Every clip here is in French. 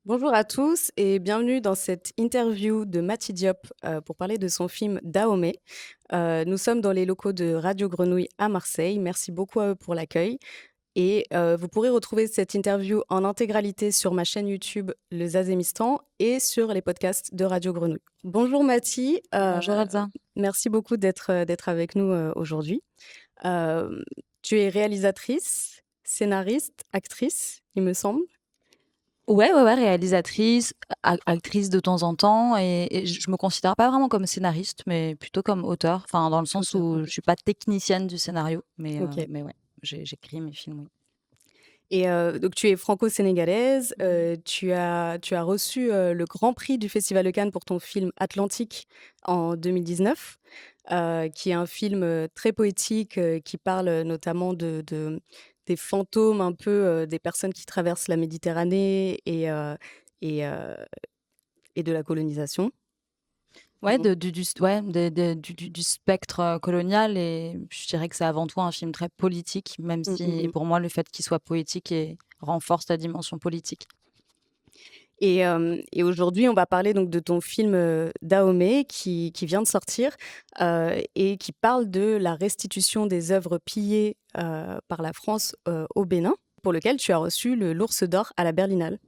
Bonjour à tous et bienvenue dans cette interview de Mati Diop pour parler de son film Dahomey. Nous sommes dans les locaux de Radio Grenouille à Marseille. Merci beaucoup à eux pour l'accueil. Et vous pourrez retrouver cette interview en intégralité sur ma chaîne YouTube Le Zazémistan et sur les podcasts de Radio Grenouille. Bonjour Mati, Bonjour Elsa. merci beaucoup d'être avec nous aujourd'hui. Euh, Tu es réalisatrice, scénariste, actrice, il me semble. Ouais, réalisatrice, actrice de temps en temps, et je me considère pas vraiment comme scénariste, mais plutôt comme auteur. Enfin, dans le sens Auteur, où ok. je suis pas technicienne du scénario, Ok. mais ouais, j'écris mes films. Oui. Et donc tu es franco-sénégalaise, Mhm. tu as reçu, le grand prix du Festival de Cannes pour ton film Atlantique en 2019, qui est un film, très poétique, qui parle, notamment de des fantômes un peu, des personnes qui traversent la Méditerranée et heu et de la colonisation. Ouais, Donc ouais, du spectre colonial, et je dirais que c'est avant tout un film très politique, même mmh, mmh si mh. pour moi le fait qu'il soit poétique renforce la dimension politique. Et aujourd'hui, on va parler donc de ton film, Dahomey qui vient de sortir, et qui parle de la restitution des œuvres pillées, par la France, au Bénin, pour lequel tu as reçu le l'Ours d'or à la Berlinale.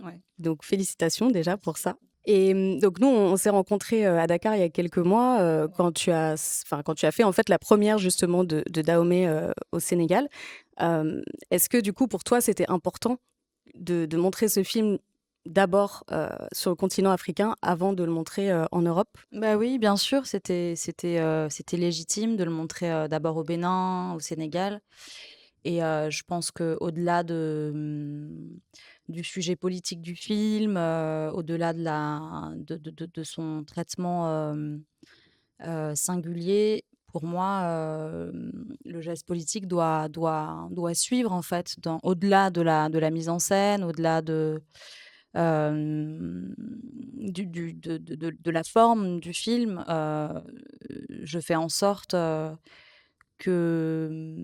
Ouais. Donc félicitations déjà pour ça. Et donc nous, on s'est rencontrés, à Dakar il y a quelques mois, quand tu as fait en fait la première justement de Dahomey, au Sénégal. Est-ce que du coup pour toi c'était important de montrer ce film d'abord, sur le continent africain avant de le montrer, en Europe? Bah oui, bien sûr, c'était légitime de le montrer, d'abord au Bénin, au Sénégal, et je pense qu'au-delà du sujet politique du film, au-delà de son traitement, singulier, pour moi, le geste politique doit suivre, en fait, au-delà de la mise en scène, au-delà Hem, de la forme du film. Je fais en sorte, que,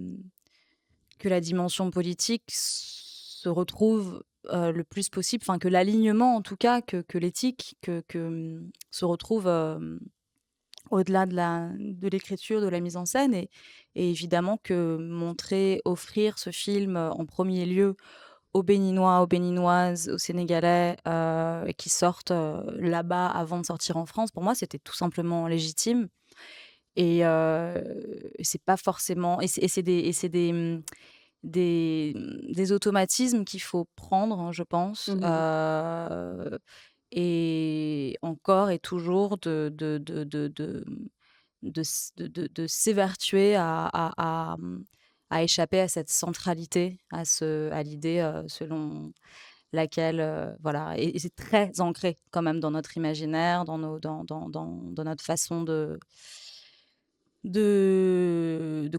que la dimension politique se retrouve, le plus possible, enfin que l'alignement, en tout cas, que l'éthique, se retrouve, au-delà de l'écriture, de la mise en scène, et évidemment que offrir ce film, en premier lieu aux Béninois, aux Béninoises, aux Sénégalais, qui sortent, là-bas avant de sortir en France, pour moi, c'était tout simplement légitime, et c'est pas forcément, des automatismes qu'il faut prendre, hein, je pense, Mmh mh. et encore et toujours de s'évertuer à échapper à cette centralité, à l'idée, selon laquelle, voilà, et c'est très ancré quand même dans notre imaginaire, dans notre façon de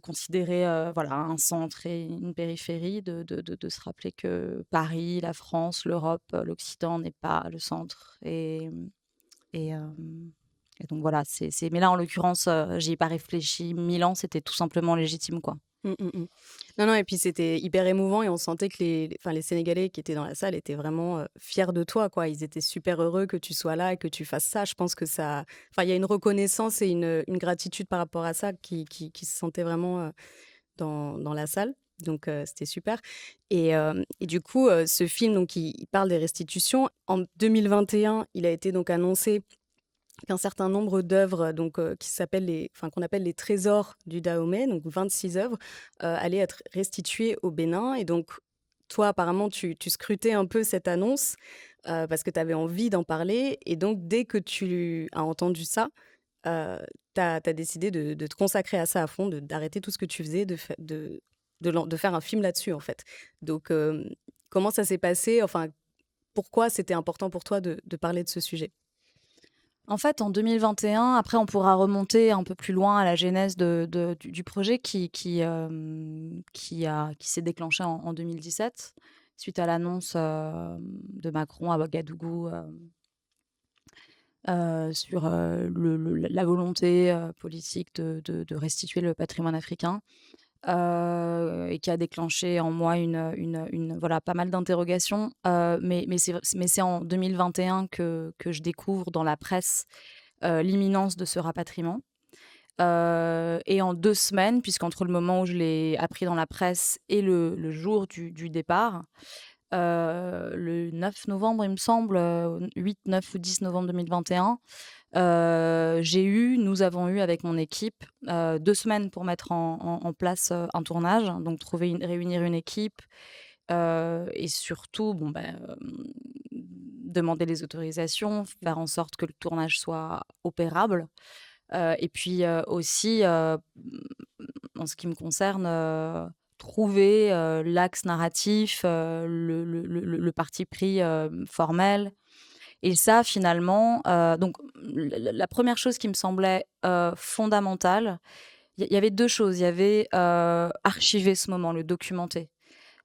considérer, voilà, un centre et une périphérie, de se rappeler que Paris, la France, l'Europe, l'Occident n'est pas le centre, et hem et donc voilà, mais là, en l'occurrence, j'y ai pas réfléchi 1000 ans, c'était tout simplement légitime, quoi. Mmh, mmh mh. Non, non et puis c'était hyper émouvant et on sentait que les Sénégalais qui étaient dans la salle étaient vraiment, fiers de toi, quoi. Ils étaient super heureux que tu sois là et que tu fasses ça. Je pense que ça il y a une reconnaissance et une gratitude par rapport à ça qui se sentait vraiment, dans la salle. Donc c'était super et du coup, ce film donc il parle des restitutions. En 2021, il a été donc annoncé qu'un certain nombre d'œuvres donc qui s'appellent qu'on appelle les trésors du Dahomey, donc 26 œuvres, allaient être restituées au Bénin et donc toi, apparemment, tu scrutais un peu cette annonce, parce que tu avais envie d'en parler et donc dès que tu as entendu ça, tu as décidé de te consacrer à ça à fond, d'arrêter tout ce que tu faisais, de faire un film là-dessus, en fait. Donc comment ça s'est passé? Enfin, pourquoi c'était important pour toi de parler de ce sujet? En fait, en 2021, après on pourra remonter un peu plus loin à la genèse du projet qui s'est déclenché en 2017, suite à l'annonce, de Macron à Ouagadougou, sur, la volonté, politique de restituer le patrimoine africain. et qui a déclenché en moi voilà, pas mal d'interrogations. Mais c'est en 2021 que je découvre dans la presse, l'imminence de ce rapatriement. Et en 2 semaines, puisqu'entre le moment où je l'ai appris dans la presse et le jour du départ, le 9 novembre, il me semble, 8, 9 ou 10 novembre 2021, nous avons eu avec mon équipe, 2 semaines pour mettre en place, un tournage, donc réunir une équipe, et surtout, bon, demander les autorisations, faire en sorte que le tournage soit opérable. Et puis, aussi, en ce qui me concerne, trouver, l'axe narratif, le parti pris, formel. Et ça finalement, donc la 1re chose qui me semblait, fondamentale, il y avait 2 choses. Il y avait, archiver ce moment, le documenter.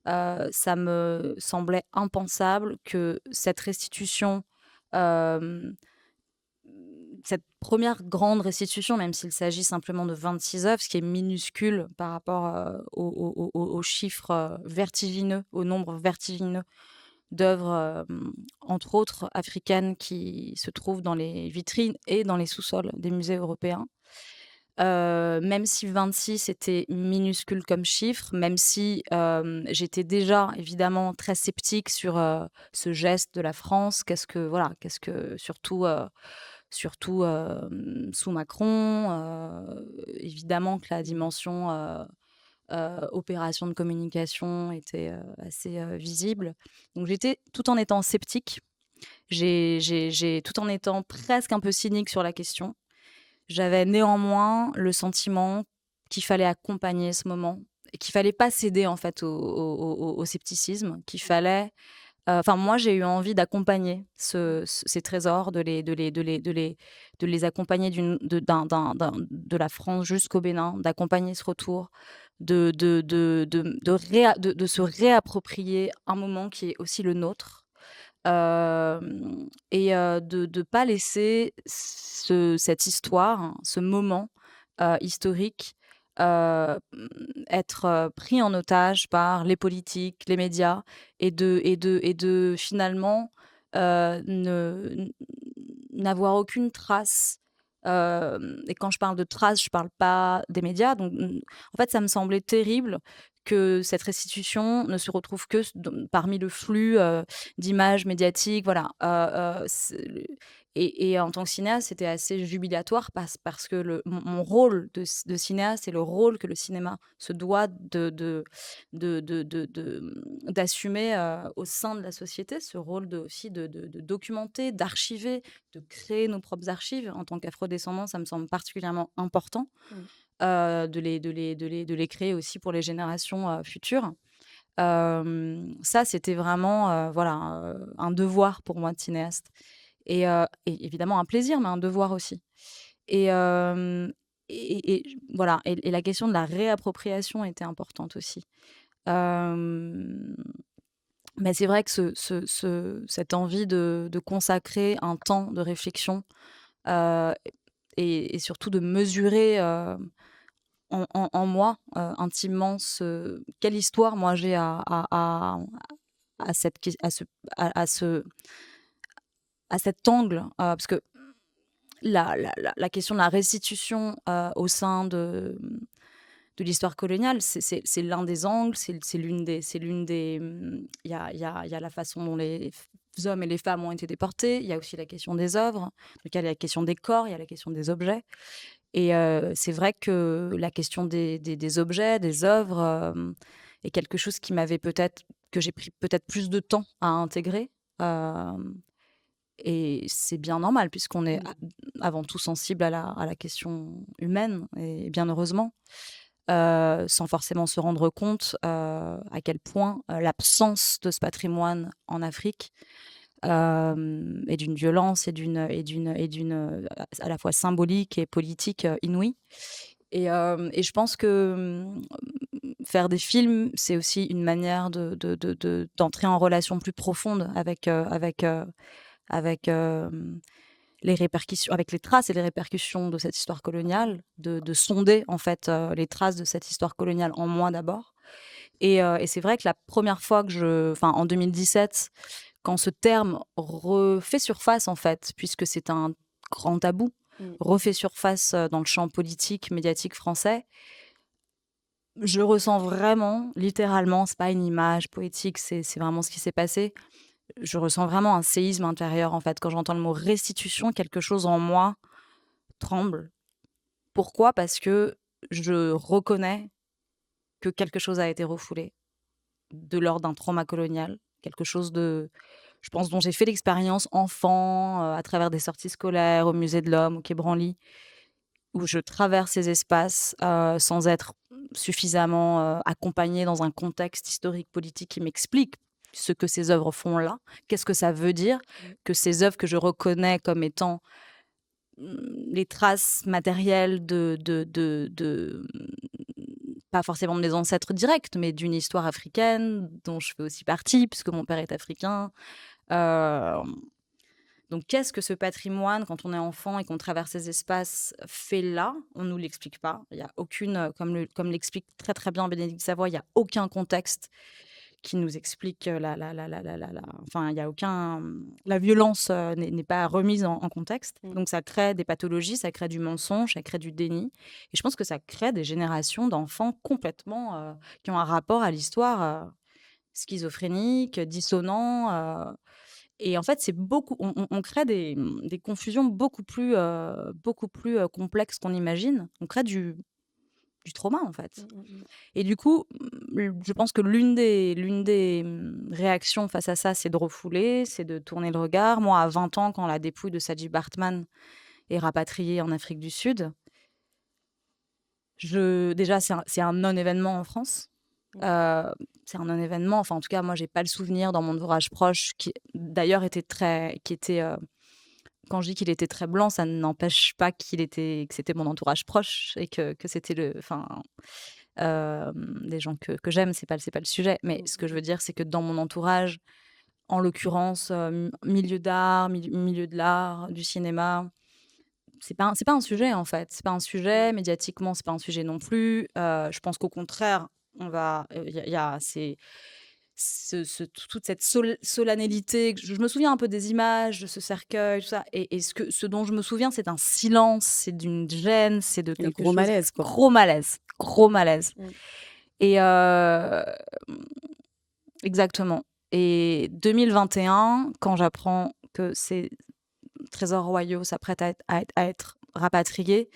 Ça me semblait impensable que cette restitution, hem cette première grande restitution, même s'il s'agit simplement de 26 œuvres, ce qui est minuscule par rapport, aux chiffres, vertigineux, au nombre vertigineux d'œuvres, entre autres africaines qui se trouvent dans les vitrines et dans les sous-sols des musées européens. Même si 26 était minuscule comme chiffre, même si, j'étais déjà évidemment très sceptique sur, ce geste de la France. Qu'est-ce que surtout, sous Macron, évidemment que la dimension, opération de communication était, assez, visible. Donc j'étais tout en étant sceptique, tout en étant presque un peu cynique sur la question. J'avais néanmoins le sentiment qu'il fallait accompagner ce moment et qu'il fallait pas céder en fait au scepticisme, qu'il fallait enfin moi j'ai eu envie d'accompagner ces trésors, de les accompagner de la France jusqu'au Bénin, d'accompagner ce retour, de se réapproprier un moment qui est aussi le nôtre. Et de pas laisser cette histoire, hein, ce moment, historique, être, pris en otage par les politiques, les médias et de finalement, ne n n'avoir aucune trace. Et quand je parle de trace, je parle pas des médias. Donc en fait, ça me semblait terrible que cette restitution ne se retrouve que parmi le flux, d'images médiatiques, voilà. C'est le et en tant que cinéaste, c'était assez jubilatoire parce que mon rôle de cinéaste et le rôle que le cinéma se doit d'assumer, au sein de la société, ce rôle aussi de documenter, d'archiver, de créer nos propres archives. En tant qu'afro-descendant, ça me semble particulièrement important, Mmh. de les créer aussi pour les générations, futures. Ça, c'était vraiment, voilà, un devoir pour moi de cinéaste et évidemment un plaisir, mais un devoir aussi. Et hem voilà, et la question de la réappropriation était importante aussi. Hem, mais c'est vrai que cette envie de consacrer un temps de réflexion, heu et surtout de mesurer, en moi, intimement quelle histoire moi j'ai à cette ques à cet angle, parce que la question de la restitution, au sein de l'histoire coloniale, c'est l'un des angles, il y a la façon dont les hommes et les femmes ont été déportés, il y a aussi la question des œuvres, donc il y a la question des corps, il y a la question des objets. Et c'est vrai que la question des objets, des œuvres, est quelque chose que j'ai pris peut-être plus de temps à intégrer, hem et c'est bien normal puisqu'on est Mmh. avant tout sensible à la question humaine et bien heureusement, sans forcément se rendre compte, à quel point, l'absence de ce patrimoine en Afrique, est d'une violence et d'une à la fois symbolique et politique, inouïe. Et je pense que, faire des films, c'est aussi une manière d'entrer en relation plus profonde avec, avec, les répercussions, avec les traces et les répercussions de cette histoire coloniale, de sonder en fait les traces de cette histoire coloniale en moi d'abord. Et c'est vrai que la première fois enfin en 2017, quand ce terme refait surface en fait, puisque c'est un grand tabou, refait surface dans le champ politique, médiatique français, je ressens vraiment, littéralement, c'est pas une image poétique, c'est vraiment ce qui s'est passé. Je ressens vraiment un séisme intérieur en fait. Quand j'entends le mot restitution, quelque chose en moi tremble. Pourquoi? Parce que je reconnais que quelque chose a été refoulé de l'ordre d'un trauma colonial, quelque chose je pense, dont j'ai fait l'expérience enfant, à travers des sorties scolaires, au Musée de l'Homme, au Quai Branly, où je traverse ces espaces sans être suffisamment accompagnée dans un contexte historique, politique qui m'explique ce que ces œuvres font là. Qu'est-ce que ça veut dire que ces œuvres que je reconnais comme étant les traces matérielles pas forcément de mes ancêtres directs, mais d'une histoire africaine dont je fais aussi partie, puisque mon père est africain. Euh, donc, qu'est-ce que ce patrimoine, quand on est enfant et qu'on traverse ces espaces, fait là? On ne nous l'explique pas. Il n'y a aucune, comme l'explique très très bien Bénédicte Savoy, il n'y a aucun contexte qui nous explique enfin, il y a aucun. La violence n'est pas remise en contexte. Donc, ça crée des pathologies, ça crée du mensonge, ça crée du déni. Et je pense que ça crée des générations d'enfants complètement qui ont un rapport à l'histoire schizophrénique, dissonant. Et en fait, c'est beaucoup. On crée des confusions beaucoup plus complexes qu'on imagine. On crée du trauma, en fait. Et du coup, je pense que l'une des réactions face à ça, c'est de refouler, c'est de tourner le regard. Moi, à 20 ans, quand la dépouille de Saji Bartman est rapatriée en Afrique du Sud, déjà, c'est un non-événement en France. C'est un non-événement. Enfin, en tout cas, moi, j'ai pas le souvenir dans mon entourage proche, qui d'ailleurs quand je dis qu'il était très blanc, ça n'empêche pas que c'était mon entourage proche et que c'était des gens que j'aime, c'est pas le sujet. Mais ce que je veux dire, c'est que dans mon entourage, en l'occurrence, milieu d'art, milieu de l'art, du cinéma, c'est pas un sujet en fait. C'est pas un sujet médiatiquement, c'est pas un sujet non plus. Je pense qu'au contraire, il y a toute cette solennité. Je me souviens un peu des images de ce cercueil, tout ça. Et ce dont je me souviens, c'est d'un silence, c'est d'une gêne, c'est de Un quelque gros chose. malaise, quoi. Gros malaise. Gros malaise. Et exactement. Et 2021, quand j'apprends que ces trésors royaux s'apprêtent à être rapatriés,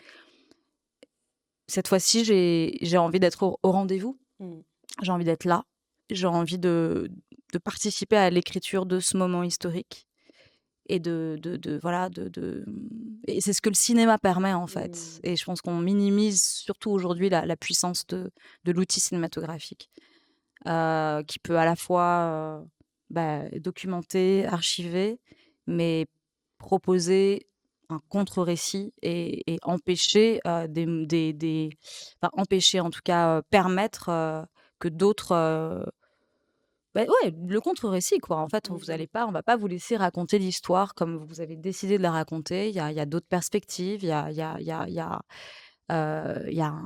cette fois-ci, j'ai envie d'être au rendez-vous. J'ai envie d'être là. J'ai envie de participer à l'écriture de ce moment historique. Et et c'est ce que le cinéma permet, en fait. Et je pense qu'on minimise surtout aujourd'hui la puissance de l'outil cinématographique, qui peut à la fois documenter, archiver, mais proposer un contre-récit et empêcher empêcher, en tout cas, permettre que d'autres ouais, le contre-récit, quoi. En fait, on va pas vous laisser raconter l'histoire comme vous avez décidé de la raconter. Il y a d'autres perspectives, il y a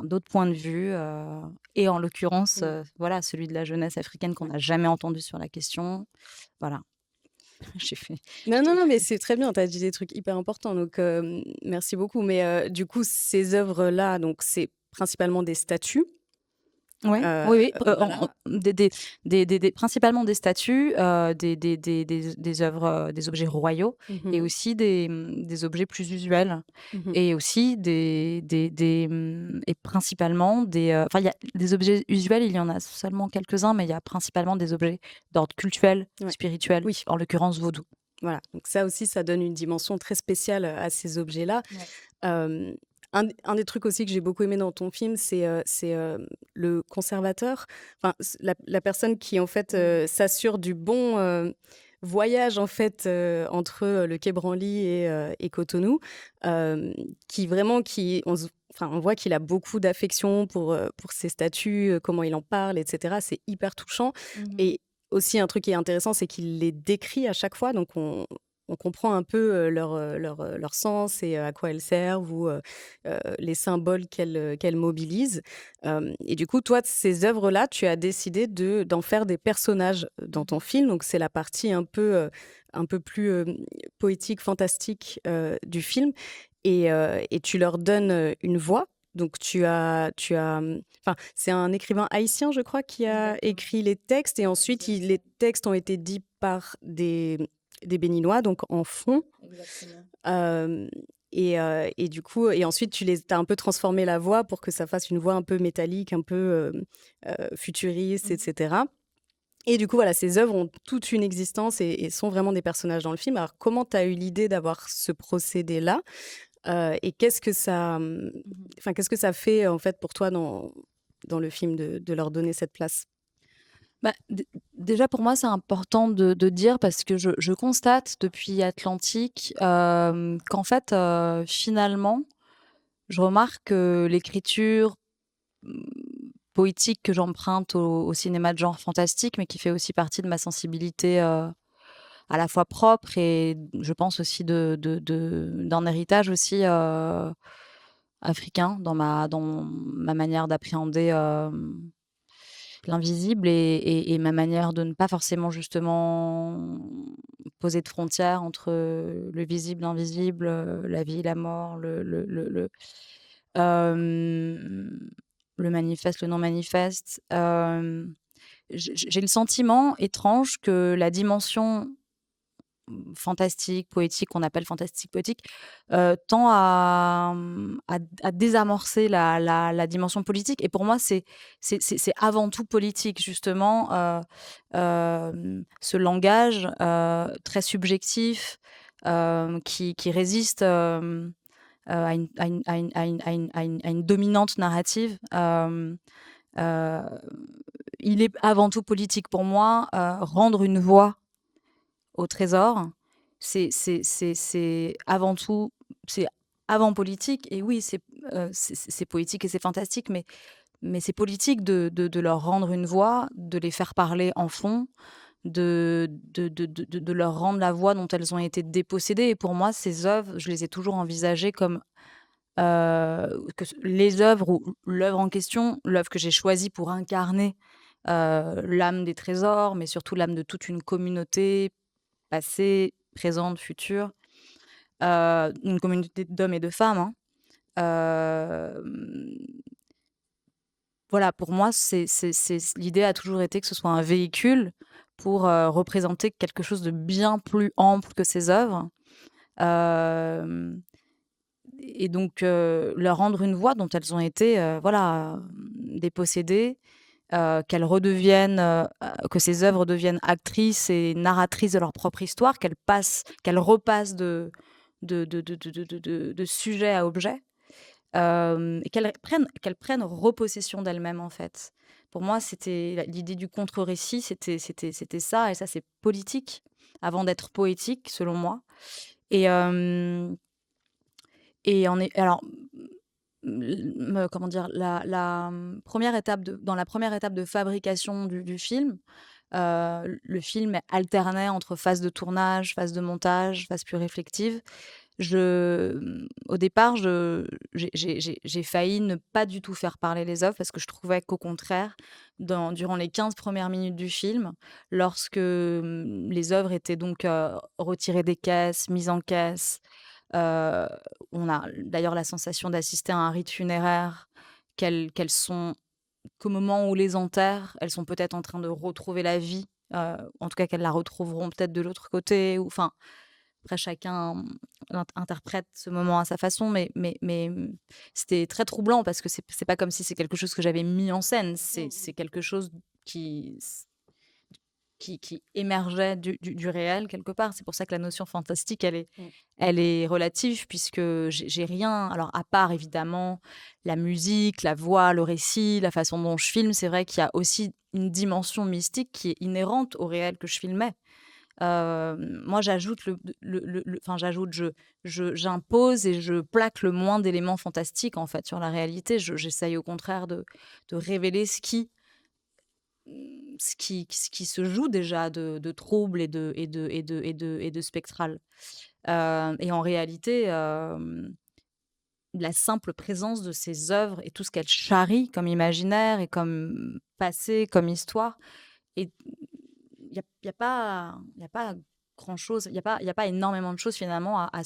d'autres points de vue. Et en l'occurrence, voilà, celui de la jeunesse africaine qu'on n'a jamais entendu sur la question. Voilà. J'ai fait. Non, mais c'est très bien, tu as dit des trucs hyper importants, donc merci beaucoup. Mais du coup, ces œuvres-là, donc c'est principalement des statues. Ouais, oui, Voilà. principalement des statues, des œuvres, des objets royaux et aussi des objets plus usuels et aussi et principalement enfin, il y a des objets usuels, il y en a seulement quelques-uns, mais il y a principalement des objets d'ordre cultuel, spirituel, en l'occurrence vaudou. Voilà, donc ça aussi, ça donne une dimension très spéciale à ces objets-là. Un des trucs aussi que j'ai beaucoup aimé dans ton film, c'est le conservateur, enfin la personne qui en fait s'assure du bon voyage en fait entre le Quai Branly et Cotonou, qui vraiment on voit qu'il a beaucoup d'affection pour ces statues, comment il en parle, etc. C'est hyper touchant. Et aussi un truc qui est intéressant, c'est qu'il les décrit à chaque fois, donc on comprend un peu, leur sens et à quoi elles servent ou les symboles qu'elles mobilisent. Et du coup, toi, de ces œuvres-là, tu as décidé d'en faire des personnages dans ton Mmh. film. Donc c'est la partie un peu plus, poétique, fantastique, du film et tu leur donnes, une voix. Donc enfin, c'est un écrivain haïtien, je crois, qui a Exactement, écrit les textes et ensuite il les exactement, textes ont été dits par des Béninois, donc en fond. exactement. Hem et du coup et ensuite tu as un peu transformé la voix pour que ça fasse une voix un peu métallique, un peu, futuriste et Mmh. cetera et du coup, voilà, ces œuvres ont toute une existence et sont vraiment des personnages dans le film. Alors comment tu as eu l'idée d'avoir ce procédé-là? Et Mmh. qu'est-ce que ça fait, en fait, pour toi dans le film de leur donner cette place? Bah, déjà pour moi, c'est important de dire parce que je constate depuis Atlantique, qu'en fait, finalement, je remarque que l'écriture, mmh, poétique que j'emprunte au cinéma de genre fantastique, mais qui fait aussi partie de ma sensibilité, à la fois propre et je pense aussi d'un héritage aussi, africain dans ma manière d'appréhender, l'invisible et ma manière de ne pas forcément justement poser de frontières entre, le visible, l'invisible, la vie, la mort, hem, le manifeste, le non manifeste. J'ai le sentiment étrange que la dimension fantastique, poétique, qu'on appelle fantastique poétique, tend à désamorcer la dimension politique et pour moi, c'est avant tout politique justement, ce langage, très subjectif, qui résiste, à une dominante narrative, heu, il est avant tout politique pour moi, rendre une voix au trésor, c'est avant tout c'est avant politique et oui, c'est poétique et c'est fantastique, mais c'est politique de leur rendre une voix, de les faire parler en fond, de leur rendre la voix dont elles ont été dépossédées et pour moi, ces œuvres, je les ai toujours envisagées comme, que ce les œuvres ou l'œuvre en question, l'œuvre que j'ai choisie pour incarner, l'âme des trésors, mais surtout l'âme de toute une communauté passée, présente, future, une communauté d'hommes et de femmes, hein. Hem, voilà, pour moi, c'est l'idée a toujours été que ce soit un véhicule pour, représenter quelque chose de bien plus ample que ces œuvres, hem et donc leur rendre une voix dont elles ont été, voilà, dépossédées, qu'elles redeviennent, que ces œuvres deviennent actrices et narratrices de leur propre histoire, qu'elles repassent de sujet à objet, et qu'elles prennent repossession d'elles-mêmes, en fait. Pour moi, c'était l'idée du contre-récit, c'était ça et ça, c'est politique avant d'être poétique, selon moi et hem et en est alors, comment dire? Première étape dans la première étape de fabrication du film, le film alternait entre phase de tournage, phase de montage, phase plus réflexive. Au départ, j'ai failli ne pas du tout faire parler les œuvres parce que je trouvais qu'au contraire, durant les 15 premières minutes du film, lorsque, les œuvres étaient donc, retirées des caisses, mises en caisse, heu, on a d'ailleurs la sensation d'assister à un rite funéraire, qu'elles sont qu'au moment où on les enterre, elles sont peut-être en train de retrouver la vie, en tout cas qu'elles la retrouveront peut-être de l'autre côté ou enfin, après chacun, interprète ce moment à sa façon, c'était très troublant parce que c'est pas comme si c'est quelque chose que j'avais mis en scène, Mmh c'est mh. quelque chose qui émergeait du réel quelque part. C'est pour ça que la notion fantastique, Mmh. elle est relative puisque j'ai rien alors à part évidemment la musique, la voix, le récit, la façon dont je filme, c'est vrai qu'il y a aussi une dimension mystique qui est inhérente au réel que je filmais. Moi j'ajoute enfin j'ajoute, j'impose et je plaque le moins d'éléments fantastiques en fait sur la réalité. J'essaye au contraire de révéler ce qui ce qui se joue déjà de trouble et de spectral. Et en réalité, la simple présence de ces œuvres et tout ce qu'elles charrient comme imaginaire et comme passé, comme histoire, et il y a pas grand-chose, il y a pas énormément de choses finalement à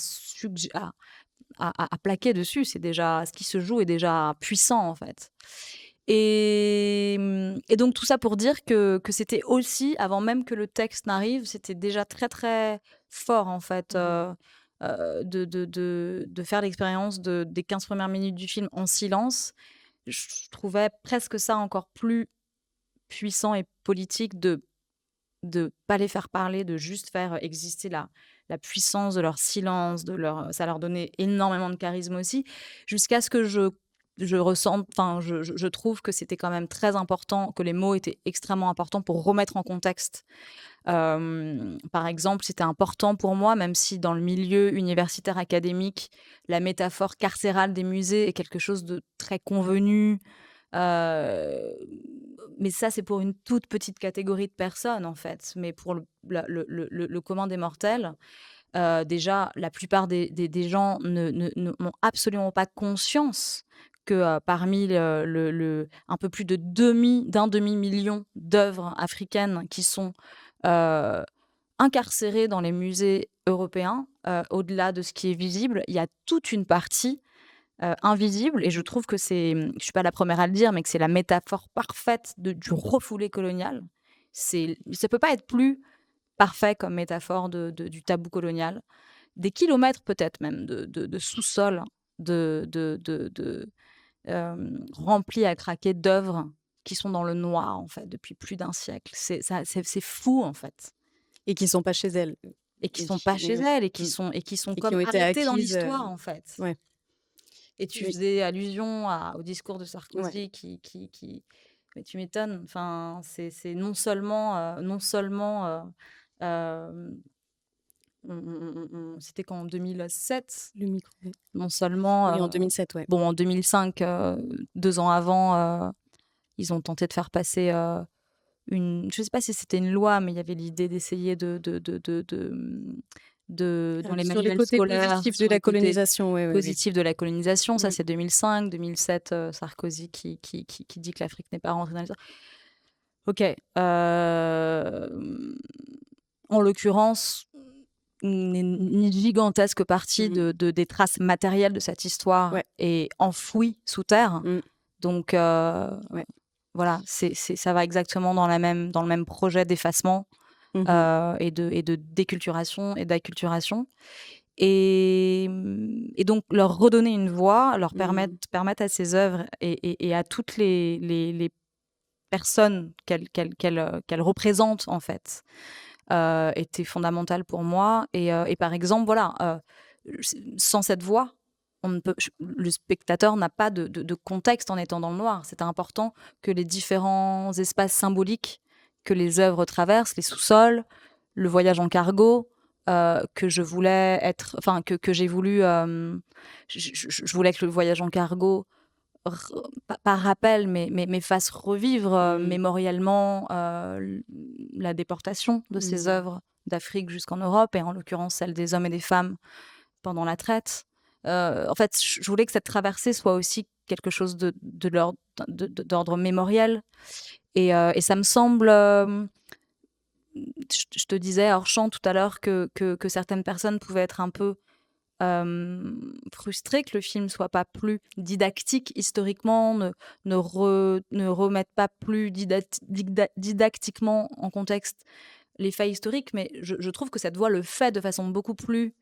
plaquer dessus. C'est déjà ce qui se joue est déjà puissant, en fait. Et donc tout ça pour dire que c'était aussi, avant même que le texte n'arrive, c'était déjà très, très fort, en fait, de faire l'expérience des 15 premières minutes du film en silence. Je trouvais presque ça encore plus puissant et politique de pas les faire parler, de juste faire exister la puissance de leur silence, ça leur donnait énormément de charisme aussi, jusqu'à ce que je ressente, enfin, je trouve que c'était quand même très important, que les mots étaient extrêmement importants pour remettre en contexte. Par exemple, c'était important pour moi, même si dans le milieu universitaire académique, la métaphore carcérale des musées est quelque chose de très convenu, Heu, mais ça, c'est pour une toute petite catégorie de personnes, en fait. Mais pour le commun des mortels, déjà, la plupart des gens n'ont absolument pas conscience que, parmi le un peu plus de d'un demi-million d'œuvres africaines qui sont, heu, incarcérées dans les musées européens, au-delà de ce qui est visible, il y a toute une partie invisible, et je trouve que je suis pas la première à le dire, mais que c'est la métaphore parfaite du refoulé colonial. Ça peut pas être plus parfait comme métaphore du tabou colonial. Des kilomètres peut-être même de sous-sol remplis à craquer d'œuvres qui sont dans le noir, en fait, depuis plus d'un siècle. C'est fou, en fait, Et qui sont pas chez elles. et qui Et sont pas qui chez oui. elles Mmh. et qui sont Et qui comme ont été arrêtées dans acquises, l'histoire, en fait. ouais. Et tu Oui, faisais allusion au discours de ouais. Sarkozy qui mais tu m'étonnes, enfin, c'est non seulement, hem, c'était quand? En 2007? Le micro, oui. Non seulement, Oui, en 2007, ouais. bon, en 2005, 2 ans avant, ils ont tenté de faire passer, je sais pas si c'était une loi, mais il y avait l'idée d'essayer dans les Sur les manuels côtés scolaires, positifs de sur la le côté colonisation, oui, oui, oui. positif de la colonisation. Ça, Mmh. c'est 2005. 2007, Sarkozy qui dit que l'Afrique n'est pas rentrée dans l'histoire. OK, en l'occurrence, une gigantesque partie Mmh. des traces matérielles de cette histoire Ouais. est enfouie sous terre. Mmh. Donc, Ouais. voilà, ça va exactement dans le même projet d'effacement, Mmh. et de déculturation et d'acculturation. Et donc leur redonner une voix, leur Mmh. permettre à ces œuvres et à toutes les personnes qu'elles représentent, en fait, était fondamental pour moi. Et par exemple, voilà, sans cette voix, on ne peut le spectateur n'a pas de contexte en étant dans le noir. C'est important que les différents espaces symboliques que les œuvres traversent, les sous-sols, le voyage en cargo, que je voulais être enfin que j'ai voulu, je voulais que le voyage en cargo par rappel, mais fasse revivre, Mmh. mémoriellement, la déportation de ces Mmh. œuvres d'Afrique jusqu'en Europe, et en l'occurrence celle des hommes et des femmes pendant la traite. En fait, je voulais que cette traversée soit aussi quelque chose d'ordre mémoriel, et ça me semble, je te disais hors champ tout à l'heure que certaines personnes pouvaient être un peu frustrée que le film soit pas plus didactique historiquement, ne remette pas plus didactiquement en contexte les faits historiques, mais je trouve que cette voix le fait de façon beaucoup plus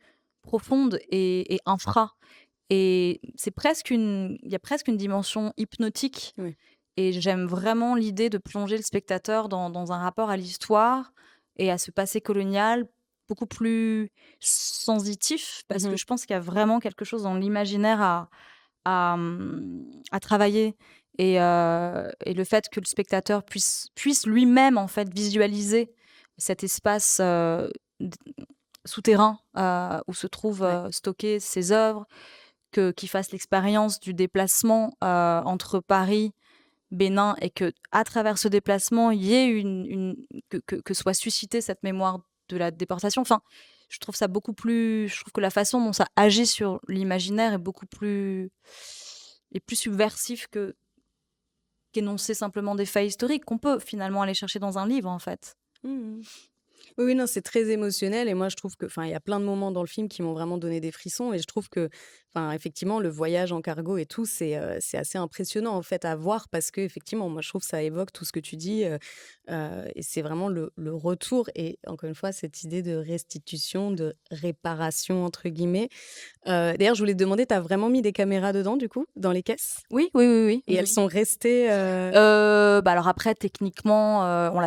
profonde et infra. Et il y a presque une dimension hypnotique, Oui. et j'aime vraiment l'idée de plonger le spectateur dans un rapport à l'histoire et à ce passé colonial beaucoup plus sensitif, parce que Mmh. je pense qu'il y a vraiment quelque chose dans l'imaginaire à travailler, et le fait que le spectateur puisse lui-même, en fait, visualiser cet espace, d souterrain, où se trouvent, Ouais. stockées ces œuvres, qu'il fasse l'expérience du déplacement, entre Paris Bénin et que à travers ce déplacement, il y ait que soit suscitée cette mémoire de la déportation. Enfin, je trouve ça beaucoup plus. Je trouve que la façon dont ça agit sur l'imaginaire est plus subversif qu'énoncer simplement des faits historiques qu'on peut finalement aller chercher dans un livre en fait. Mmh. Oui, oui, non, c'est très émotionnel et moi je trouve que, enfin, il y a plein de moments dans le film qui m'ont vraiment donné des frissons et je trouve que, enfin, effectivement, le voyage en cargo et tout, c'est assez impressionnant en fait à voir parce que effectivement, moi je trouve que ça évoque tout ce que tu dis et c'est vraiment le retour et encore une fois cette idée de restitution, de réparation entre guillemets. D'ailleurs, je voulais te demander, tu as vraiment mis des caméras dedans du coup, dans les caisses? Oui, oui, oui, oui. Et elles sont restées Bah, alors après techniquement, on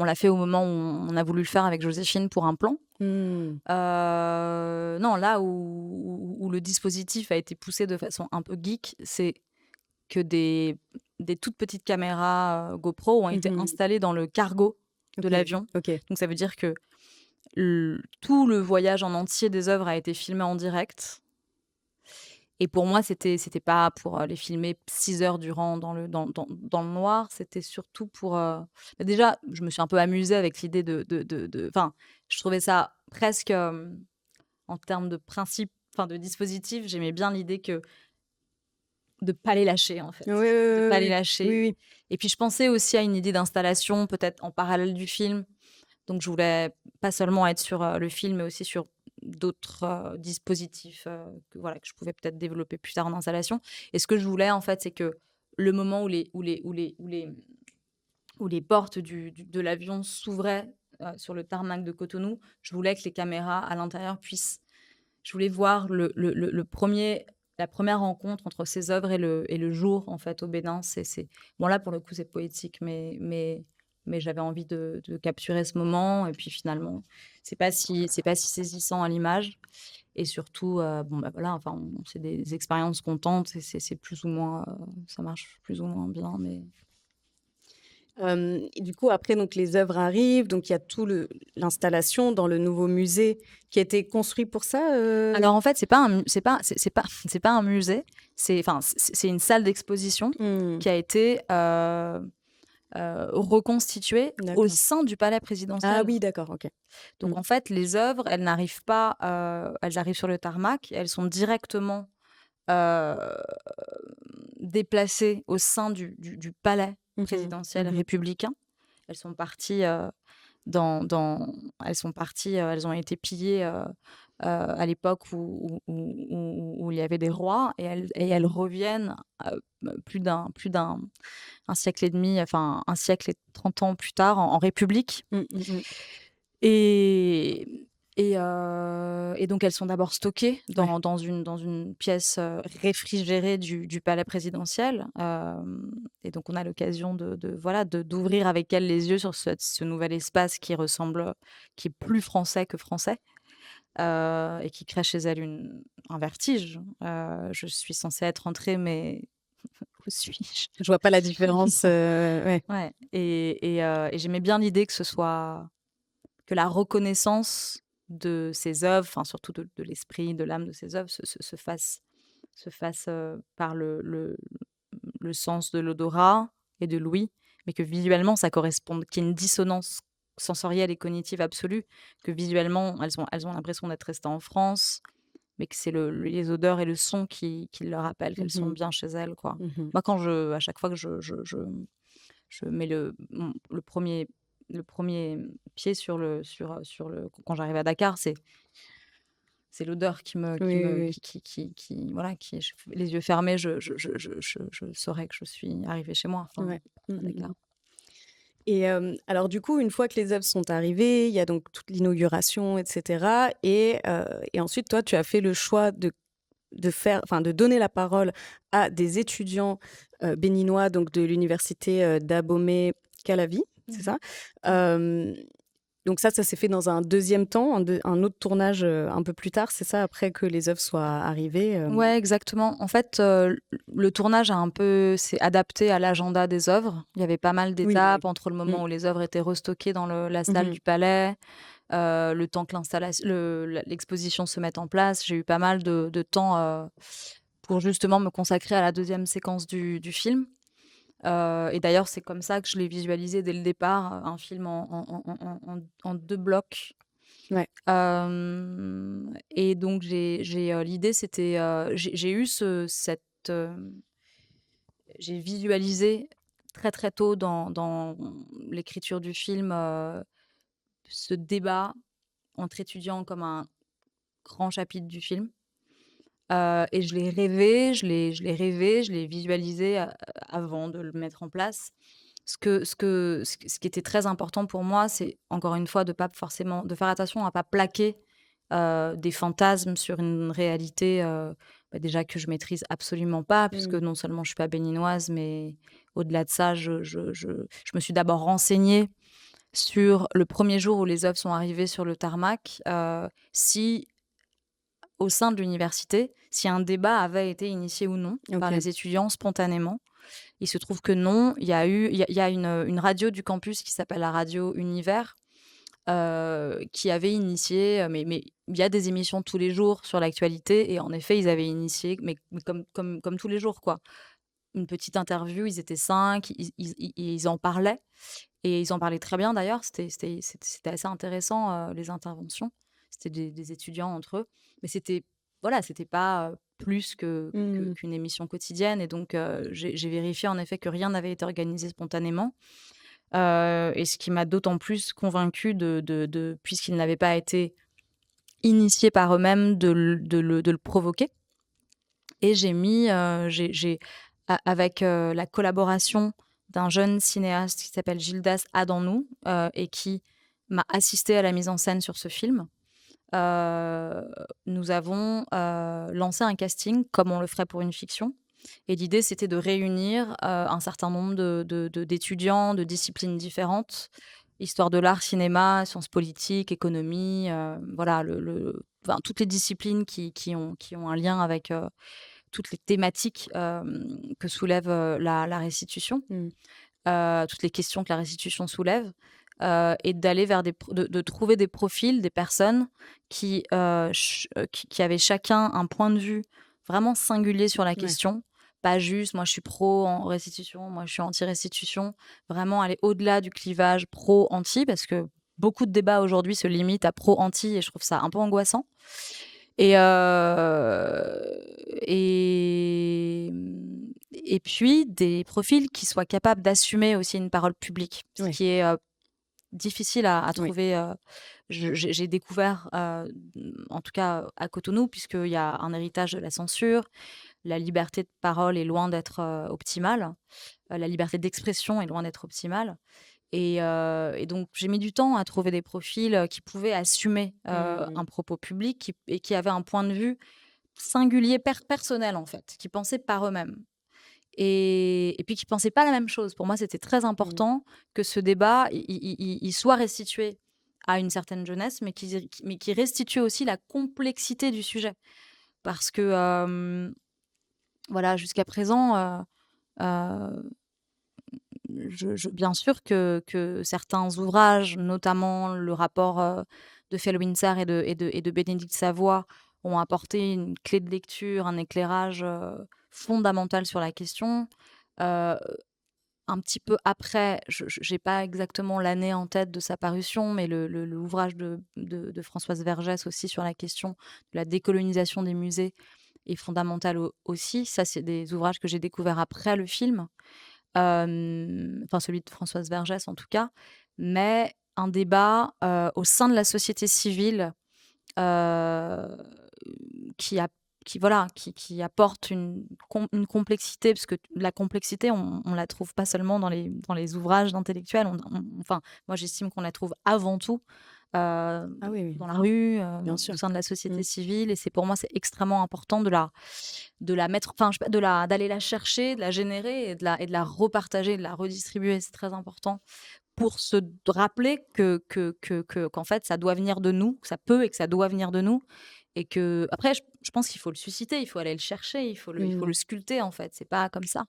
l'a fait au moment où on a voulu le faire avec Joséphine pour un plan. Mmh. Non, là où le dispositif a été poussé de façon un peu geek, c'est que des toutes petites caméras, GoPro ont été Mmh. installées dans le cargo de OK. l'avion. OK. Donc ça veut dire que tout le voyage en entier des œuvres a été filmé en direct. Et pour moi, c'était pas pour, les filmer 6 heures durant dans le noir, c'était surtout pour, bah, déjà, je me suis un peu amusée avec l'idée enfin, je trouvais ça presque, en termes de principe, enfin de dispositif, j'aimais bien l'idée que de pas les lâcher, en Oui, fait, oui, de oui, pas les oui. lâcher. Oui, oui. Et puis je pensais aussi à une idée d'installation peut-être en parallèle du film. Donc je voulais pas seulement être sur, le film, mais aussi sur d'autres, dispositifs, que je pouvais peut-être développer plus tard en installation. Et ce que je voulais en fait, c'est que le moment où les portes de l'avion s'ouvraient, sur le tarmac de Cotonou, je voulais que les caméras à l'intérieur puissent je voulais voir le 1 la première rencontre entre ces œuvres et le jour, en fait, au Bénin. C'est bon, là, pour le coup, c'est poétique, mais j'avais envie de capturer ce moment et puis finalement, c'est pas si saisissant à l'image et surtout, bon, bah, voilà, enfin, on c'est des expériences qu'on tente et c'est plus ou moins, ça marche plus ou moins bien, mais Et du coup, après, donc les œuvres arrivent, donc il y a tout l'installation dans le nouveau musée qui a été construit pour ça. alors, en fait, c'est pas un mu c'est pas un musée, c'est une salle d'exposition Hmm, qui a été, reconstituée au d'accord. sein du palais Ah présidentiel. oui, d'accord, ok. Donc en fait, les œuvres, elles arrivent sur le tarmac, elles sont directement, heu, déplacées au sein du palais Mhm, présidentiel mhm. républicain. Elles sont parties, elles ont été pillées, à l'époque où il y avait des rois et elles reviennent, plus d'un un siècle et demi, enfin 1 siècle et 30 ans plus tard en république Mm, mm, mm. et et donc elles sont d'abord stockées Ouais. dans une pièce, réfrigérée du palais présidentiel, et donc on a l'occasion voilà, d'ouvrir avec elles les yeux sur ce nouvel espace qui est plus français que français, et qui crée chez elles un vertige. Je suis censée être entrée, mais où suis-je? Je vois pas la différence. Ouais. Ouais et j'aimais bien l'idée que la reconnaissance de ces œuvres, enfin surtout de l'esprit, de l'âme de ces œuvres se fasse, par le sens de l'odorat et de l'ouïe, mais que visuellement ça corresponde qu'il y ait une dissonance sensorielle et cognitive absolue, que visuellement elles ont l'impression d'être restées en France, mais que c'est les odeurs et le son qui leur rappellent qu'elles sont Mhm, bien chez elles, quoi. mhm. Moi, à chaque fois que je mets le premier pied sur le quand j'arrive à Dakar, c'est l'odeur qui me Oui, qui oui, me oui. qui voilà, les yeux fermés, je saurais que je suis arrivée chez moi, enfin, Ouais. Mm, à mm, Dakar. mm. Et alors du coup, une fois que les œuvres sont arrivées, il y a donc toute l'inauguration, et cetera et ensuite toi, tu as fait le choix de donner la parole à des étudiants, béninois, donc de l'université, d'Abomey-Calavi, c'est Mmh. ça? Ouais. Hem, donc ça s'est fait dans un deuxième temps, un autre tournage, un peu plus tard, c'est ça? Après que les œuvres soient arrivées, Ouais, exactement. En fait, le tournage s'est adapté à l'agenda des œuvres. Il y avait pas mal Oui, oui, d'étapes entre le oui. Mmh. moment où les œuvres étaient restockées dans la salle Mmh. du palais, le temps que l'exposition se mette en place. J'ai eu pas mal de temps, pour justement me consacrer à la deuxième séquence du film. Et d'ailleurs, c'est comme ça que je l'ai visualisé dès le départ, un film en 2 blocs. Ouais. Et donc l'idée c'était, j'ai eu j'ai visualisé très, très tôt dans l'écriture du film, ce débat entre étudiants comme un grand chapitre du film. Et je l'ai rêvé, je l'ai visualisé, avant de le mettre en place. Ce qui était très important pour moi, c'est encore une fois de faire attention à pas plaquer, des fantasmes sur une réalité, déjà que je maîtrise absolument pas, puisque Mmh. non seulement je suis pas béninoise, mais au-delà de ça, je me suis d'abord renseignée sur le premier jour où les œuvres sont arrivées sur le tarmac, si au sein de l'université, si un débat avait été initié ou non par OK. les étudiants spontanément. Il se trouve que non, il y a une radio du campus qui s'appelle la radio Univers, qui avait initié, mais il y a des émissions tous les jours sur l'actualité et en effet, ils avaient initié, mais comme tous les jours, quoi. Une petite interview, ils étaient 5, ils en parlaient et ils en parlaient très bien d'ailleurs. C'était assez intéressant, les interventions. C'était des étudiants entre eux, mais c'était pas, plus Mmh. qu'une émission quotidienne et donc j'ai vérifié en effet que rien n'avait été organisé spontanément, et ce qui m'a d'autant plus convaincue de puisqu'ils n'avaient pas été initiés par eux-mêmes de le provoquer et j'ai avec, la collaboration d'un jeune cinéaste qui s'appelle Gildas Adamnou, et qui m'a assistée à la mise en scène sur ce film. Nous avons, lancé un casting comme on le ferait pour une fiction et l'idée, c'était de réunir, un certain nombre d'étudiants de disciplines différentes, histoire de l'art, cinéma, sciences politiques, économie, voilà enfin toutes les disciplines qui ont un lien avec, toutes les thématiques, que soulève, la restitution, Mmh. toutes les questions que la restitution soulève, et d'aller vers de trouver des profils, des personnes qui avaient chacun un point de vue vraiment singulier sur la Ouais. question. Pas juste: «Moi, je suis pro en restitution, moi, je suis anti-restitution». Vraiment aller au-delà du clivage pro-anti, parce que beaucoup de débats aujourd'hui se limitent à pro-anti et je trouve ça un peu angoissant. Et et puis des profils qui soient capables d'assumer aussi une parole publique, ce Ouais. qui est, difficile à Oui. trouver, j'ai découvert, en tout cas à Cotonou, puisqu'il y a un héritage de la censure. La liberté de parole est loin d'être, optimale. La liberté d'expression est loin d'être optimale. Et donc j'ai mis du temps à trouver des profils, qui pouvaient assumer, Mmh. un propos public et qui avaient un point de vue singulier, personnel en fait, qui pensaient par eux-mêmes et puis qui pensaient pas la même chose. Pour moi, c'était très Mmh. important que ce débat, il soit restitué à une certaine jeunesse, mais qui restitue aussi la complexité du sujet. Parce que, voilà, jusqu'à présent, heu, bien sûr que certains ouvrages, notamment le rapport, de Felwinsar et de Bénédicte Savoy, ont apporté une clé de lecture, un éclairage, fondamental sur la question. Heu, un petit peu après, je j'ai pas exactement l'année en tête de sa parution, mais l'ouvrage de Françoise Vergès aussi sur la question de la décolonisation des musées est fondamental aussi. Ça, c'est des ouvrages que j'ai découverts après le film. Enfin celui de Françoise Vergès en tout cas, mais un débat, au sein de la société civile, heu, qui a qui voilà, qui apporte une complexité, parce que la complexité, on la trouve pas seulement dans les ouvrages d'intellectuels, enfin, moi j'estime qu'on la trouve avant tout, Ah oui, oui, dans la rue, bien au sûr. sein de la société Mmh. civile et c'est pour moi, c'est extrêmement important de la mettre enfin, je sais pas, d'aller la chercher, de la générer et de la repartager, de la redistribuer. C'est très important pour se rappeler qu'en fait, ça doit venir de nous, que ça peut et que ça doit venir de nous et qu'après je pense qu'il faut le susciter, il faut aller le chercher, il faut Mmh. le sculpter, en fait, c'est pas comme ça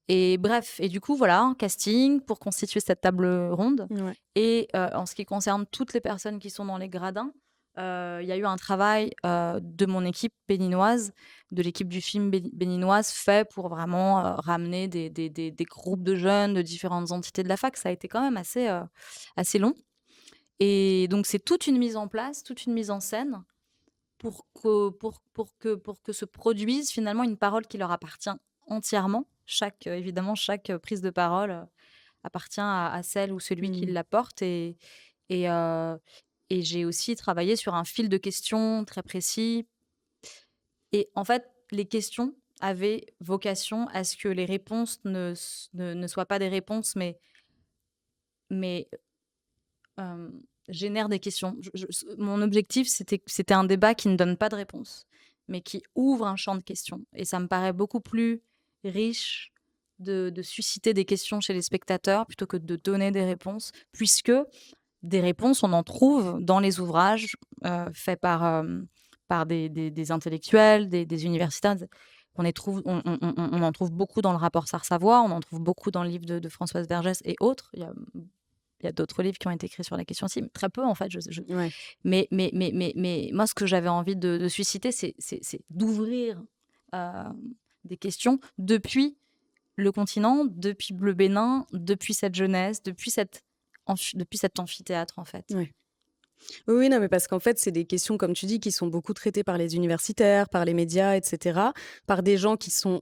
et bref et du coup, voilà, un casting pour constituer cette table ronde Ouais. et en ce qui concerne toutes les personnes qui sont dans les gradins, il y a eu un travail, de mon équipe béninoise, de l'équipe du film béninoise fait pour vraiment, ramener des groupes de jeunes de différentes entités de la fac. Ça a été quand même assez long et donc c'est toute une mise en place, toute une mise en scène pour que se produise finalement une parole qui leur appartient entièrement. Évidemment, chaque, prise de parole, appartient à celle ou celui qui Mmh. la porte et heu et j'ai aussi travaillé sur un fil de questions très précis et en fait, les questions avaient vocation à ce que les réponses ne soient pas des réponses, mais génère des questions. Mon objectif, c'était un débat qui ne donne pas de réponse, mais qui ouvre un champ de questions. Et ça me paraît beaucoup plus riche de susciter des questions chez les spectateurs plutôt que de donner des réponses, puisque des réponses, on en trouve dans les ouvrages faits par des intellectuels, des universitaires. On en trouve beaucoup dans le rapport Sarr-Savoie, on en trouve beaucoup dans le livre de Françoise Vergès et autres. Il y a d'autres livres qui ont été écrits sur la question aussi, mais très peu en fait. Ouais. Mais moi, ce que j'avais envie de susciter, c'est d'ouvrir des questions depuis le continent, depuis le Bénin, depuis cette jeunesse, depuis cet amphithéâtre en fait. Ouais. Oui, oui, non, mais parce qu'en fait, c'est des questions, comme tu dis, qui sont beaucoup traitées par les universitaires, par les médias, et cetera, par des gens qui sont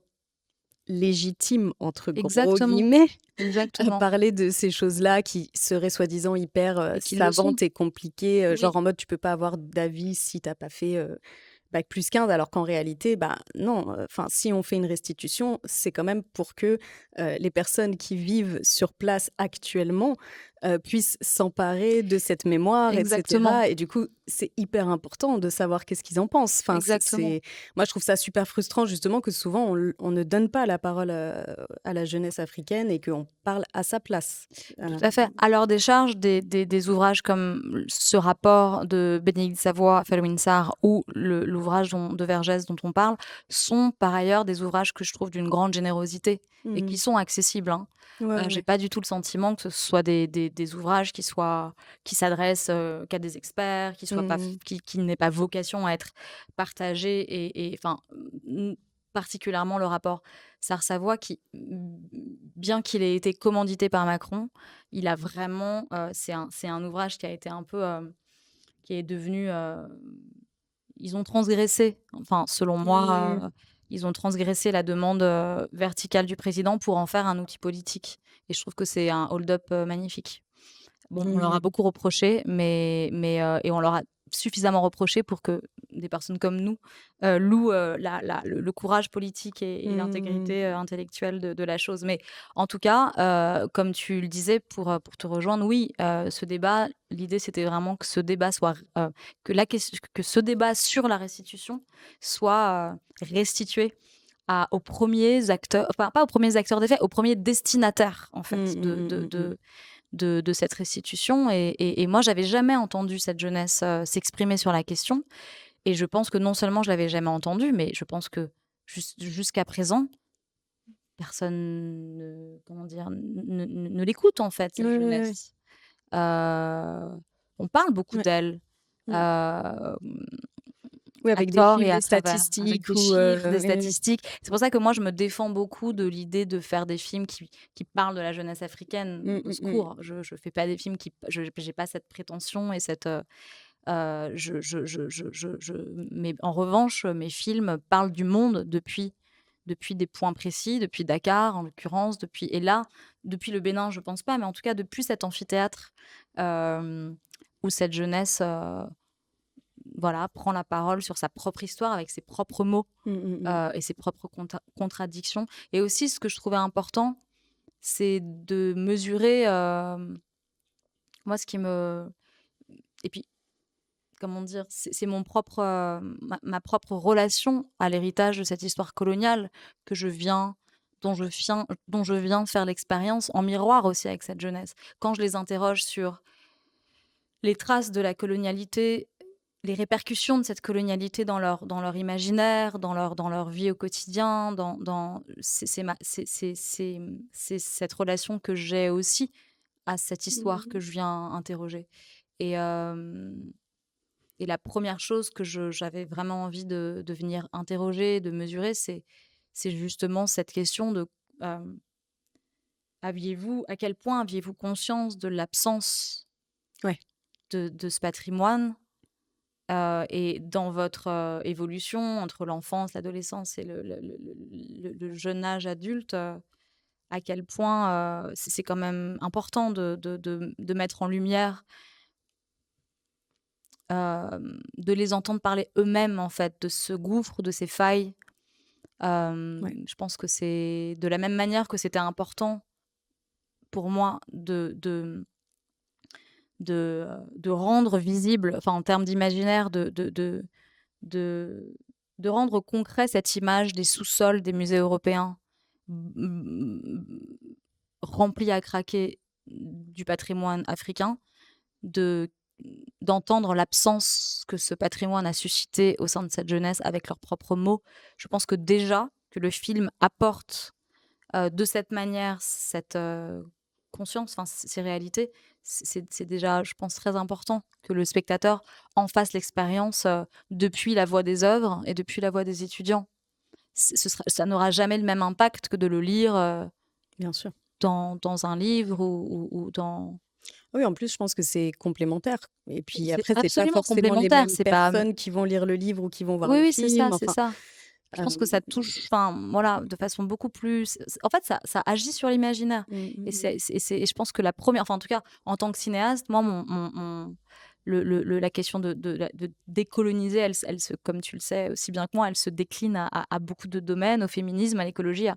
«légitimes» entre gros Exactement, guillemets, à exactement. parler de ces choses-là qui seraient soi-disant hyper, Et qu'ils le sont. savantes et compliquées, Oui, genre en mode tu peux pas avoir d'avis si tu as pas fait, bac+15 alors qu'en réalité, bah, non, enfin, si on fait une restitution, c'est quand même pour que, les personnes qui vivent sur place actuellement, puissent s'emparer de cette mémoire et exactement, cetera et du coup, c'est hyper important de savoir qu'est-ce qu'ils en pensent. Enfin, exactement. c'est moi, je trouve ça super frustrant justement que souvent on ne donne pas la parole, à la jeunesse africaine et qu'on parle à sa place. Tout à fait. À leur décharge, des ouvrages comme ce rapport de Bénédicte Savoie, Felwine Sarr ou l'ouvrage de Vergès dont on parle sont par ailleurs des ouvrages que je trouve d'une grande générosité et qui Mmh. sont accessibles, hein. Ouais, J'ai ouais. pas du tout le sentiment que ce soit des ouvrages qui s'adressent qu'à des experts, qui soient pas, Mmh. qui n'aient pas vocation à être partagés enfin, particulièrement le rapport Sarr-Savoie qui, bien qu'il ait été commandité par Macron, il a vraiment, c'est un ouvrage qui a été un peu, qui est devenu, ils ont transgressé, enfin selon moi, Mmh. ils ont transgressé la demande, verticale du président pour en faire un outil politique et je trouve que c'est un hold-up, magnifique. Bon, on leur a Mmh. beaucoup reproché, et on leur a suffisamment reproché pour que des personnes comme nous, louent, le courage politique et Mmh. l'intégrité, intellectuelle de la chose. Mais en tout cas, comme tu le disais pour te rejoindre, oui, ce débat, l'idée c'était vraiment que ce débat soit, que ce débat sur la restitution soit, restitué aux premiers acteurs, enfin pas aux premiers acteurs des faits, aux premiers destinataires en Mmh, fait mmh, mmh, mmh, mmh. de cette restitution et moi j'avais jamais entendu cette jeunesse, s'exprimer sur la question et je pense que non seulement je l'avais jamais entendue, mais je pense que jusqu'à présent, personne ne comment dire? Ne l'écoute en fait Ouais, cette ouais, ouais. jeunesse. Heu, on parle beaucoup Ouais. d'elle, Mmh. hem, Oui, à avec des tort chiffres, et des à travers, avec statistiques des ou chiffres, des oui, oui. statistiques. C'est pour ça que moi je me défends beaucoup de l'idée de faire des films qui parlent de la jeunesse africaine. Mmh, Au mmh, mmh. secours, je fais pas des films qui je j'ai pas cette prétention et cette, je mais en revanche, mes films parlent du monde depuis des points précis, depuis Dakar en l'occurrence, et là, depuis le Bénin, je pense pas, mais en tout cas depuis cet amphithéâtre, où cette jeunesse, voilà, prend la parole sur sa propre histoire avec ses propres mots, Mmh, mmh, mmh. et ses propres contradictions et aussi ce que je trouvais important, c'est de mesurer, moi ce qui me et puis comment dire? C'est mon propre, ma propre relation à l'héritage de cette histoire coloniale que je viens dont je viens faire l'expérience en miroir aussi avec cette jeunesse. Quand je les interroge sur les traces de la colonialité, les répercussions de cette colonialité dans leur imaginaire, dans leur vie au quotidien, c'est cette relation que j'ai aussi à cette histoire Mmh. que je viens interroger et hem Et la première chose que j'avais vraiment envie de venir interroger, de mesurer, c'est justement cette question de, hem, à quel point aviez-vous conscience de l'absence Ouais, de ce patrimoine, et dans votre, évolution entre l'enfance, l'adolescence et le jeune âge adulte, à quel point, c'est quand même important de mettre en lumière, de les entendre parler eux-mêmes, en fait, de ce gouffre, de ces failles. ouais, Je pense que c'est de la même manière que c'était important pour moi de rendre visible, enfin, en termes d'imaginaire, de de rendre concret cette image des sous-sols des musées européens, m remplis à craquer du patrimoine africain, de d'entendre l'absence que ce patrimoine a suscité au sein de cette jeunesse avec leurs propres mots. Je pense que déjà, que le film apporte, de cette manière, cette, conscience, enfin, ces réalités, c'est déjà, je pense, très important que le spectateur en fasse l'expérience, depuis la voix des œuvres et depuis la voix des étudiants. Ça n'aura jamais le même impact que de le lire, bien sûr. dans un livre ou dans Oui, en plus, je pense que c'est complémentaire et puis c'est après, c'est pas absolument forcément les complémentaire, mêmes c'est pas personnes qui vont lire le livre ou qui vont voir oui, le oui, c'est ça, film, c'est enfin, ça. Je pense que hem, ça touche, enfin, voilà, de façon beaucoup plus en fait, ça agit sur l'imaginaire mmh, et mmh mh. et je pense que la première, enfin, en tout cas, en tant que cinéaste, moi, mon la question de décoloniser, elle se comme tu le sais aussi bien que moi, elle se décline à beaucoup de domaines, au féminisme, à l'écologie, à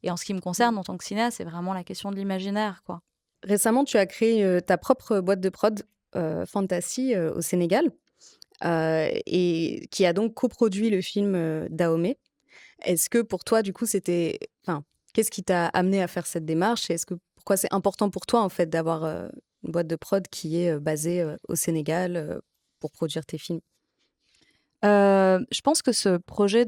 et en ce qui me concerne, Mmh. en tant que cinéaste, c'est vraiment la question de l'imaginaire, quoi. Récemment, tu as créé, ta propre boîte de prod, Fantasy, au Sénégal, et qui a donc coproduit le film, Dahomey. Est-ce que pour toi, du coup, c'était enfin, qu'est-ce qui t'a amené à faire cette démarche? Et est-ce que pourquoi c'est important pour toi, en fait, d'avoir, une boîte de prod qui est, basée, au Sénégal, pour produire tes films? Je pense que ce projet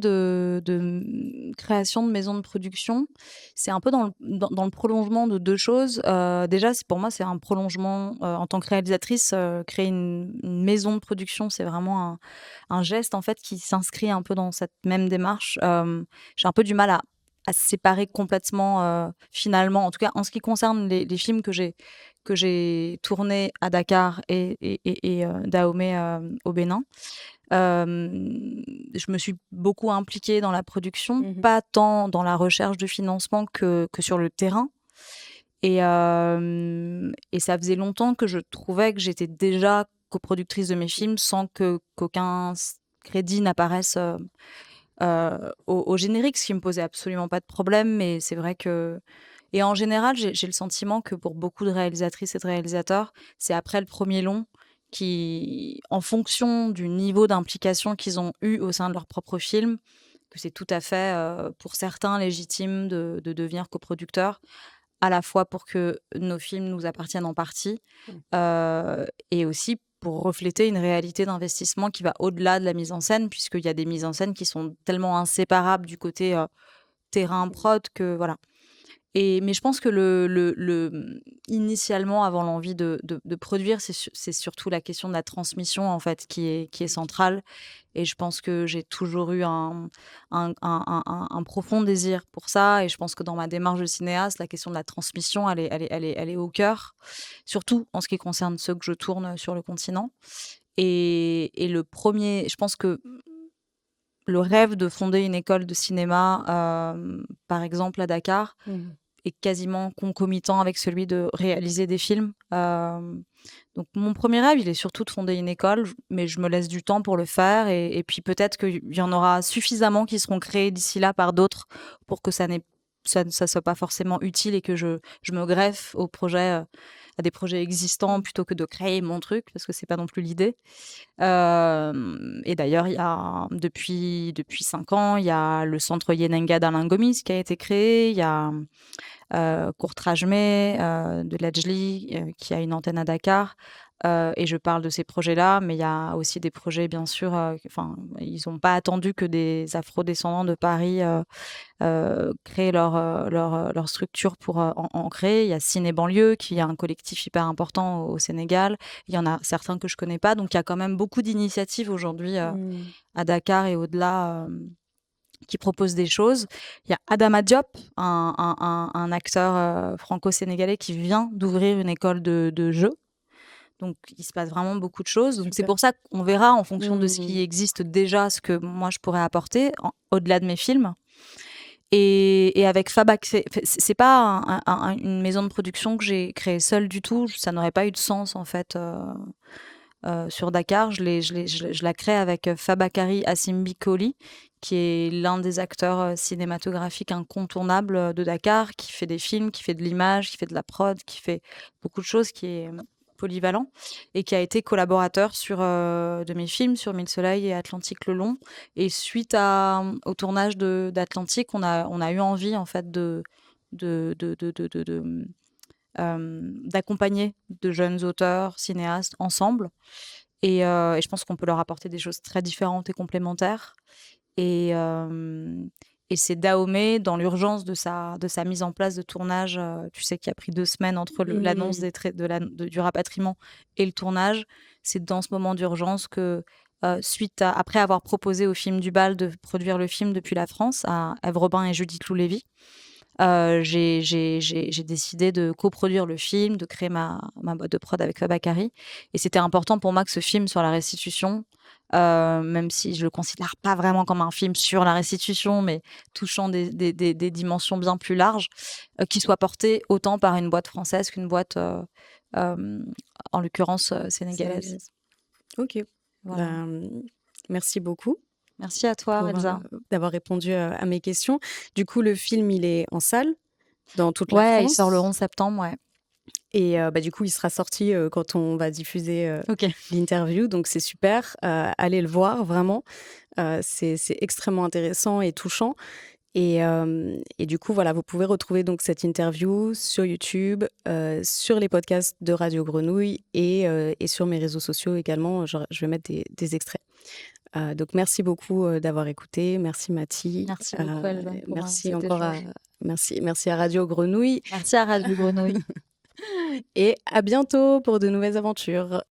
création de maison de production, c'est un peu dans le prolongement de 2 choses. Déjà, c'est pour moi, c'est un prolongement, en tant que réalisatrice, créer une maison de production, c'est vraiment un geste, en fait, qui s'inscrit un peu dans cette même démarche. J'ai un peu du mal à séparer complètement, finalement, en tout cas en ce qui concerne les films que j'ai tournés à Dakar et Dahomey, au Bénin. Je me suis beaucoup impliquée dans la production, Mmh. pas tant dans la recherche de financement que sur le terrain et ça faisait longtemps que je trouvais que j'étais déjà coproductrice de mes films sans qu'aucun crédit n'apparaisse, au générique, ce qui me posait absolument pas de problème, mais c'est vrai que et en général, j'ai le sentiment que pour beaucoup de réalisatrices et de réalisateurs, c'est après le premier long qui, en fonction du niveau d'implication qu'ils ont eu au sein de leur propre film, que c'est tout à fait, pour certains légitime de devenir coproducteur, à la fois pour que nos films nous appartiennent en partie, Ouais. et aussi pour refléter une réalité d'investissement qui va au-delà de la mise en scène, puisqu'il y a des mises en scène qui sont tellement inséparables du côté, terrain prod que voilà. Mais je pense que initialement, avant l'envie de produire, c'est surtout la question de la transmission, en fait, qui est OK. centrale et je pense que j'ai toujours eu un profond désir pour ça et je pense que dans ma démarche de cinéaste, la question de la transmission, elle est au cœur, surtout en ce qui concerne ceux que je tourne sur le continent et le premier, je pense que le rêve de fonder une école de cinéma, par exemple à Dakar, Mmh. est quasiment concomitant avec celui de réaliser des films. Donc mon premier rêve, il est surtout de fonder une école, mais je me laisse du temps pour le faire et puis peut-être qu'il y en aura suffisamment qui seront créés d'ici là par d'autres pour que ça soit pas forcément utile et que je me greffe à des projets existants plutôt que de créer mon truc, parce que c'est pas non plus l'idée. Et d'ailleurs, il y a depuis 5 ans, il y a le centre Yenenga d'Alain Gomis qui a été créé. Il y a, Kourtrajmé, de Ladjli, qui a une antenne à Dakar. et je parle de ces projets-là, mais il y a aussi des projets, bien sûr, enfin, ils n'ont pas attendu que des afro-descendants de Paris créent leur structure pour en créer. Il y a Ciné Banlieue, qui est un collectif hyper important au Sénégal. Il y en a certains que je connais pas. Donc, il y a quand même beaucoup d'initiatives aujourd'hui Mmh. à Dakar et au-delà qui proposent des choses. Il y a Adama Diop, un acteur franco-sénégalais qui vient d'ouvrir une école de jeu. Donc, il se passe vraiment beaucoup de choses. Donc, c'est Super. pour ça qu'on verra en fonction de ce Mmh. qui existe déjà, ce que moi je pourrais apporter au-delà de mes films. Et avec Fabak, c'est pas une maison de production que j'ai créée seule du tout. Ça n'aurait pas eu de sens en fait sur Dakar. Je la crée avec Fabakary Asimbi Koli, qui est l'un des acteurs cinématographiques incontournables de Dakar, qui fait des films, qui fait de l'image, qui fait de la prod, qui fait beaucoup de choses, qui est polyvalent et qui a été collaborateur sur de mes films sur Mille Soleils et Atlantique le Long. Et suite au tournage d'Atlantique, on a eu envie en fait d'accompagner de jeunes auteurs, cinéastes ensemble. Et je pense qu'on peut leur apporter des choses très différentes et complémentaires. Et, c'est Dahomey, dans l'urgence de sa mise en place de tournage, tu sais, qui a pris 2 semaines entre l'annonce Mmh. du rapatriement et le tournage. C'est dans ce moment d'urgence que, après avoir proposé au Film du Bal de produire le film depuis la France, à Ève Robin et Judith Loulévy, j'ai décidé de coproduire le film, de créer ma boîte de prod avec Fabakary. Et c'était important pour moi que ce film sur la restitution, même si je le considère pas vraiment comme un film sur la restitution, mais touchant des dimensions bien plus larges, qu'il soit porté autant par une boîte française qu'une boîte, en l'occurrence, sénégalaise. Sénégalaise. OK. Voilà. Ben, merci beaucoup Merci à toi, pour, Elsa. d'avoir répondu, à mes questions. Du coup, le film, il est en salle dans toute la Ouais, il sort le France 11 septembre, ouais. et bah, du coup, il sera sorti, quand on va diffuser, OK. l'interview, donc c'est super. Allez le voir vraiment, c'est extrêmement intéressant et touchant et du coup, voilà, vous pouvez retrouver donc cette interview sur YouTube, sur les podcasts de Radio Grenouille et sur mes réseaux sociaux également, je vais mettre des extraits. Donc merci beaucoup, d'avoir écouté. Merci Mathie, Merci beaucoup, Elsa, pour merci cet encore à échange. merci à Radio Grenouille Merci à Radio Grenouille. et à bientôt pour de nouvelles aventures.